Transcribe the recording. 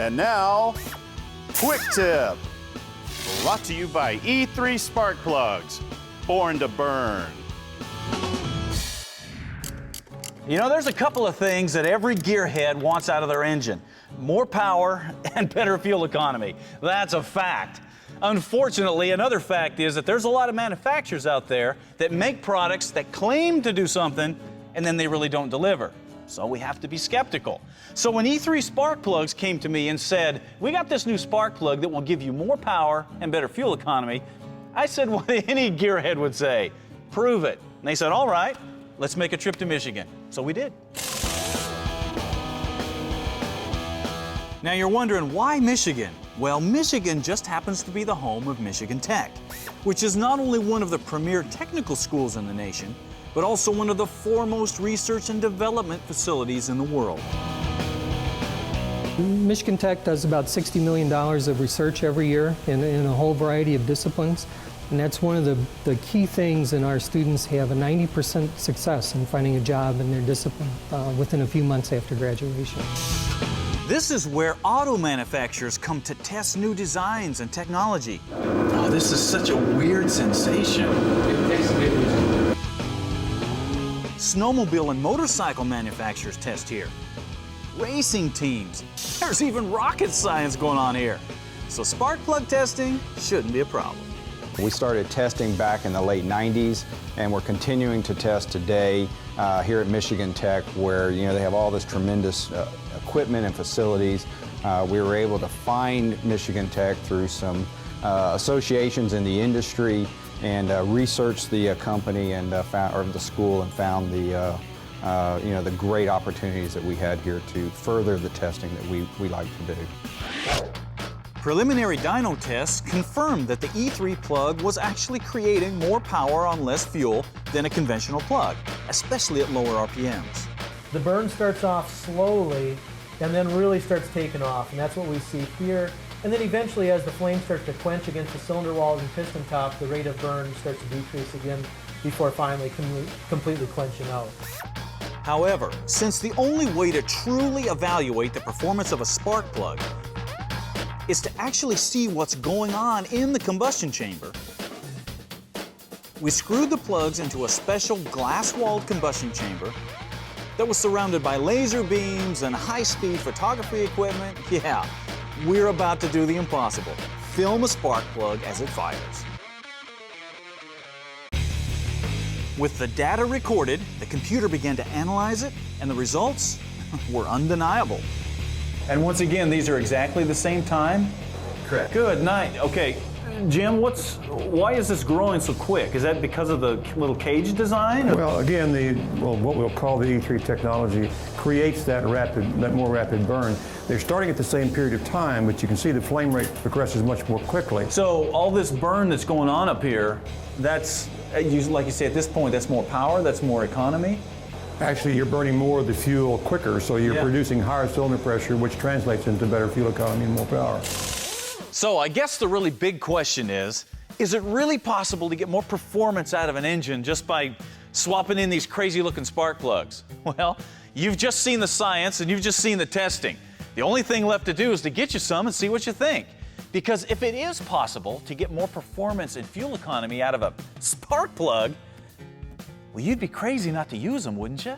And now, Quick Tip. Brought to you by E3 Spark Plugs, born to burn. You know, there's a couple of things that every gearhead wants out of their engine. More power and better fuel economy. That's a fact. Unfortunately, another fact is that there's a lot of manufacturers out there that make products that claim to do something and then they really don't deliver. So we have to be skeptical. So when E3 Spark Plugs came to me and said, we got this new spark plug that will give you more power and better fuel economy, I said what any gearhead would say, prove it. And they said, all right, let's make a trip to Michigan. So we did. Now you're wondering, why Michigan? Well, Michigan just happens to be the home of Michigan Tech, which is not only one of the premier technical schools in the nation, but also one of the foremost research and development facilities in the world. Michigan Tech does about $60 million of research every year in a whole variety of disciplines. And that's one of the key things, and our students have a 90% success in finding a job in their discipline within a few months after graduation. This is where auto manufacturers come to test new designs and technology. Oh, this is such a weird sensation. Snowmobile and motorcycle manufacturers test here. Racing teams. There's even rocket science going on here. So spark plug testing shouldn't be a problem. We started testing back in the late 90s, and we're continuing to test today here at Michigan Tech, where they have all this tremendous equipment and facilities. We were able to find Michigan Tech through some associations in the industry and researched the company and or the school, and found the great opportunities that we had here to further the testing that we like to do. Preliminary dyno tests confirmed that the E3 plug was actually creating more power on less fuel than a conventional plug, especially at lower RPMs. The burn starts off slowly and then really starts taking off, and that's what we see here. And then eventually, as the flame starts to quench against the cylinder walls and piston top, the rate of burn starts to decrease again before finally completely quenching out. However, since the only way to truly evaluate the performance of a spark plug is to actually see what's going on in the combustion chamber, we screwed the plugs into a special glass-walled combustion chamber that was surrounded by laser beams and high-speed photography equipment. Yeah, we're about to do the impossible. Film a spark plug as it fires. With the data recorded, the computer began to analyze it, and the results were undeniable. And once again, these are exactly the same time? Correct. Good night. Okay, Jim, why is this growing so quick? Is that because of the little cage design? Or? Well, again, what we'll call the E3 technology creates that more rapid burn. They're starting at the same period of time, but you can see the flame rate progresses much more quickly. So all this burn that's going on up here, that's, like you say, at this point, that's more power, that's more economy? Actually, you're burning more of the fuel quicker, so you're producing higher cylinder pressure, which translates into better fuel economy and more power. So I guess the really big question is it really possible to get more performance out of an engine just by swapping in these crazy-looking spark plugs? Well, you've just seen the science and you've just seen the testing. The only thing left to do is to get you some and see what you think. Because if it is possible to get more performance and fuel economy out of a spark plug, well, you'd be crazy not to use them, wouldn't you?